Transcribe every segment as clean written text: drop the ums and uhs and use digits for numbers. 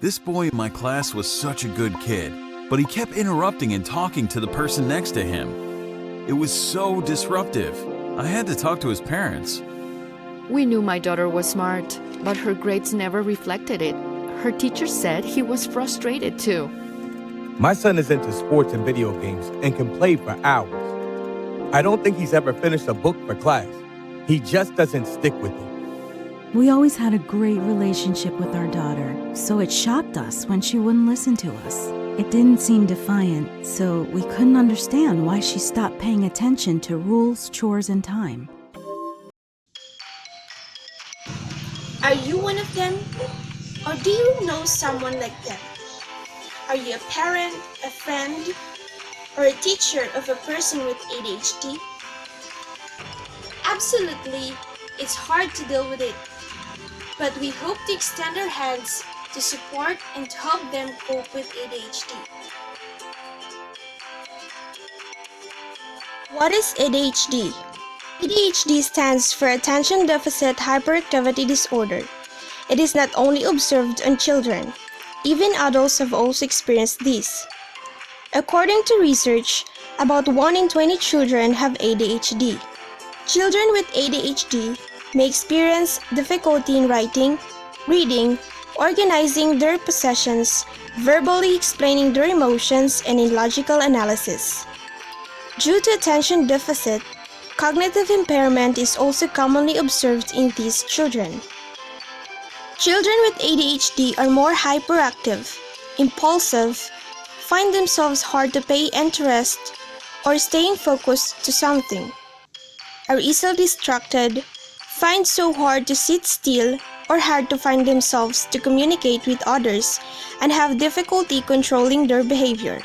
This boy in my class was such a good kid, but he kept interrupting and talking to the person next to him. It was so disruptive. I had to talk to his parents. We knew my daughter was smart, but her grades never reflected it. Her teacher said he was frustrated too. My son is into sports and video games and can play for hours. I don't think he's ever finished a book for class. He just doesn't stick with it. We always had a great relationship with our daughter, so it shocked us when she wouldn't listen to us. It didn't seem defiant, so we couldn't understand why she stopped paying attention to rules, chores, and time. Are you one of them? Or do you know someone like them? Are you a parent, a friend, or a teacher of a person with ADHD? Absolutely, it's hard to deal with it. But we hope to extend our hands to support and to help them cope with ADHD. What is ADHD? ADHD stands for Attention Deficit Hyperactivity Disorder. It is not only observed on children, even adults have also experienced this. According to research, about 1 in 20 children have ADHD. Children with ADHD may experience difficulty in writing, reading, organizing their possessions, verbally explaining their emotions, and in logical analysis. Due to attention deficit, cognitive impairment is also commonly observed in these children. Children with ADHD are more hyperactive, impulsive, find themselves hard to pay interest or staying focused to something, are easily distracted, find so hard to sit still or hard to find themselves to communicate with others, and have difficulty controlling their behavior.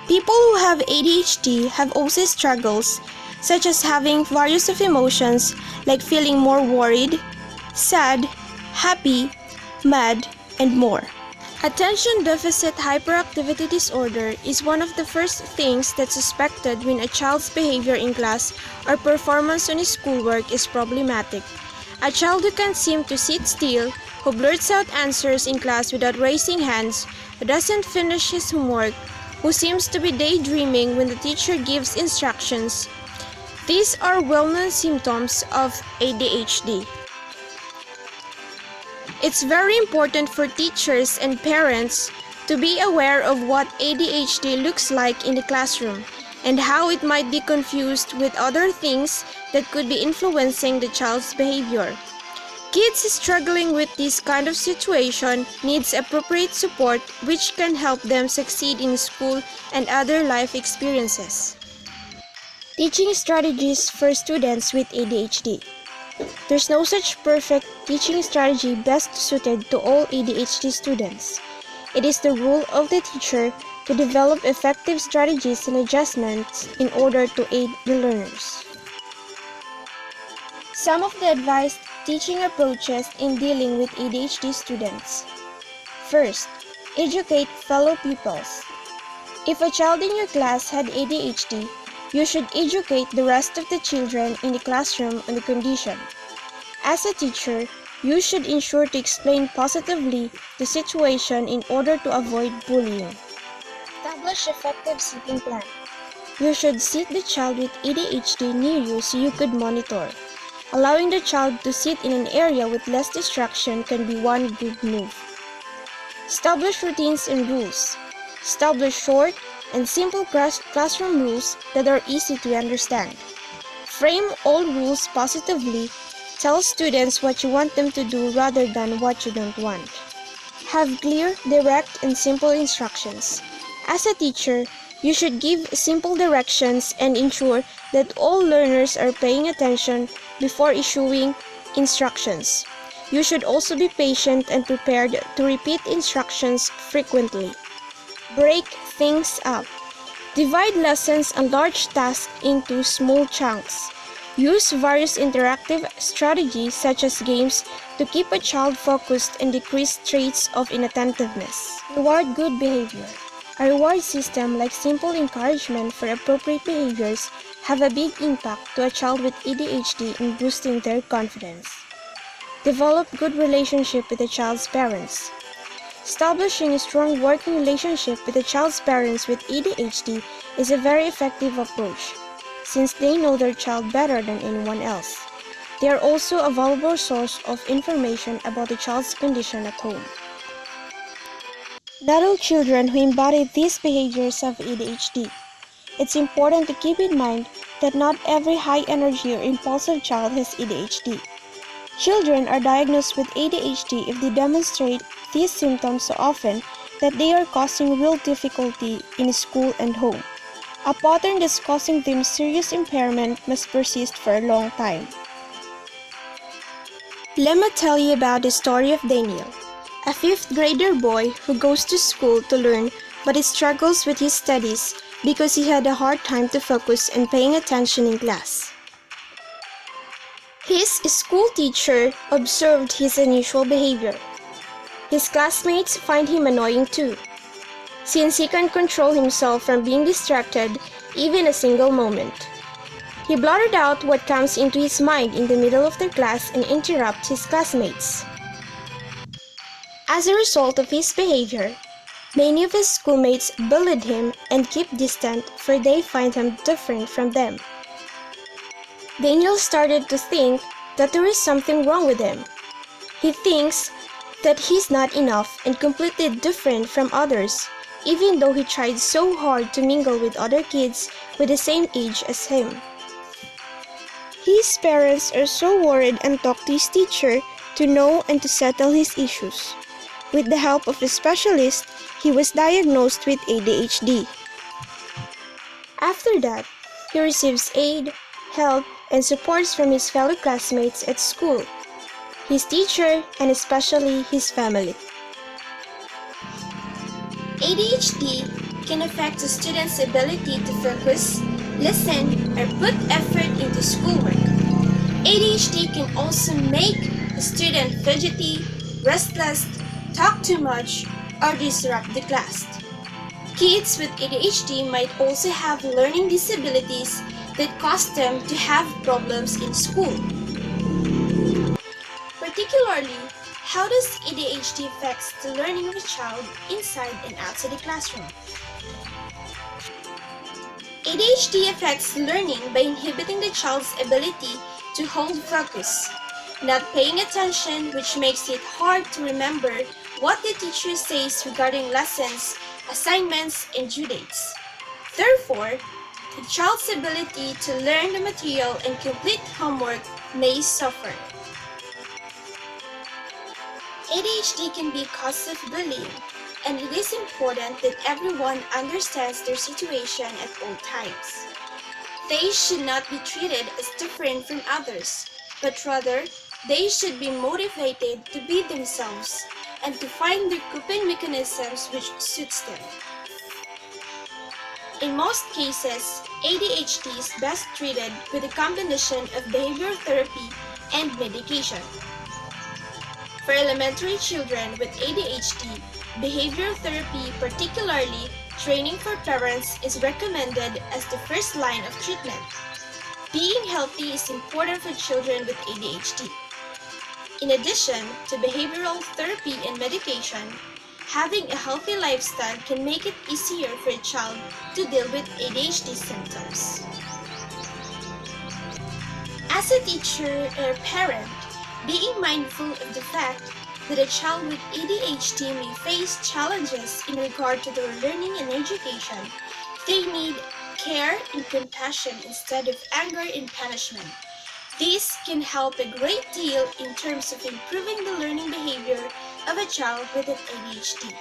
People who have ADHD have also struggles such as having various of emotions like feeling more worried, sad, happy, mad, and more. Attention Deficit Hyperactivity Disorder is one of the first things that's suspected when a child's behavior in class or performance on his schoolwork is problematic. A child who can't seem to sit still, who blurts out answers in class without raising hands, who doesn't finish his homework, who seems to be daydreaming when the teacher gives instructions. These are well-known symptoms of ADHD. It's very important for teachers and parents to be aware of what ADHD looks like in the classroom and how it might be confused with other things that could be influencing the child's behavior. Kids struggling with this kind of situation needs appropriate support which can help them succeed in school and other life experiences. Teaching strategies for students with ADHD. There's no such perfect teaching strategy best suited to all ADHD students. It is the role of the teacher to develop effective strategies and adjustments in order to aid the learners. Some of the advised teaching approaches in dealing with ADHD students. First, educate fellow pupils. If a child in your class had ADHD, you should educate the rest of the children in the classroom on the condition. As a teacher, you should ensure to explain positively the situation in order to avoid bullying. Establish effective seating plan. You should seat the child with ADHD near you so you could monitor. Allowing the child to sit in an area with less distraction can be one good move. Establish routines and rules. Establish short and simple classroom rules that are easy to understand. Frame all rules positively. Tell students what you want them to do rather than what you don't want. Have clear, direct, and simple instructions. As a teacher, you should give simple directions and ensure that all learners are paying attention before issuing instructions. You should also be patient and prepared to repeat instructions frequently. Break things up. Divide lessons and large tasks into small chunks. Use various interactive strategies such as games to keep a child focused and decrease traits of inattentiveness. Reward good behavior. A reward system like simple encouragement for appropriate behaviors have a big impact to a child with ADHD in boosting their confidence. Develop good relationship with the child's parents. Establishing a strong working relationship with a child's parents with ADHD is a very effective approach, since they know their child better than anyone else. They are also a valuable source of information about the child's condition at home. Not all children who embody these behaviors have ADHD. It's important to keep in mind that not every high energy or impulsive child has ADHD. Children are diagnosed with ADHD if they demonstrate these symptoms so often that they are causing real difficulty in school and home. A pattern that's causing them serious impairment must persist for a long time. Let me tell you about the story of Daniel, a fifth grader boy who goes to school to learn but he struggles with his studies because he had a hard time to focus and paying attention in class. His school teacher observed his unusual behavior. His classmates find him annoying too, since he can't control himself from being distracted even a single moment. He blurted out what comes into his mind in the middle of the class and interrupts his classmates. As a result of his behavior, many of his schoolmates bullied him and keep distant for they find him different from them. Daniel started to think that there is something wrong with him. He thinks that he's not enough and completely different from others, even though he tried so hard to mingle with other kids with the same age as him. His parents are so worried and talk to his teacher to know and to settle his issues. With the help of a specialist, he was diagnosed with ADHD. After that, he receives aid, help, and supports from his fellow classmates at school, his teacher, and especially his family. ADHD can affect a student's ability to focus, listen, or put effort into schoolwork. ADHD can also make a student fidgety, restless, talk too much, or disrupt the class. Kids with ADHD might also have learning disabilities that cause them to have problems in school. Particularly, how does ADHD affect the learning of a child inside and outside the classroom? ADHD affects learning by inhibiting the child's ability to hold focus, not paying attention, which makes it hard to remember what the teacher says regarding lessons, assignments, and due dates. Therefore, the child's ability to learn the material and complete homework may suffer. ADHD can be a cause of bullying, and it is important that everyone understands their situation at all times. They should not be treated as different from others, but rather, they should be motivated to be themselves and to find their coping mechanisms which suits them. In most cases, ADHD is best treated with a combination of behavioral therapy and medication. For elementary children with ADHD, behavioral therapy, particularly training for parents, is recommended as the first line of treatment. Being healthy is important for children with ADHD. In addition to behavioral therapy and medication, having a healthy lifestyle can make it easier for a child to deal with ADHD symptoms. As a teacher or parent, being mindful of the fact that a child with ADHD may face challenges in regard to their learning and education, they need care and compassion instead of anger and punishment. This can help a great deal in terms of improving the learning behavior of a child with an ADHD.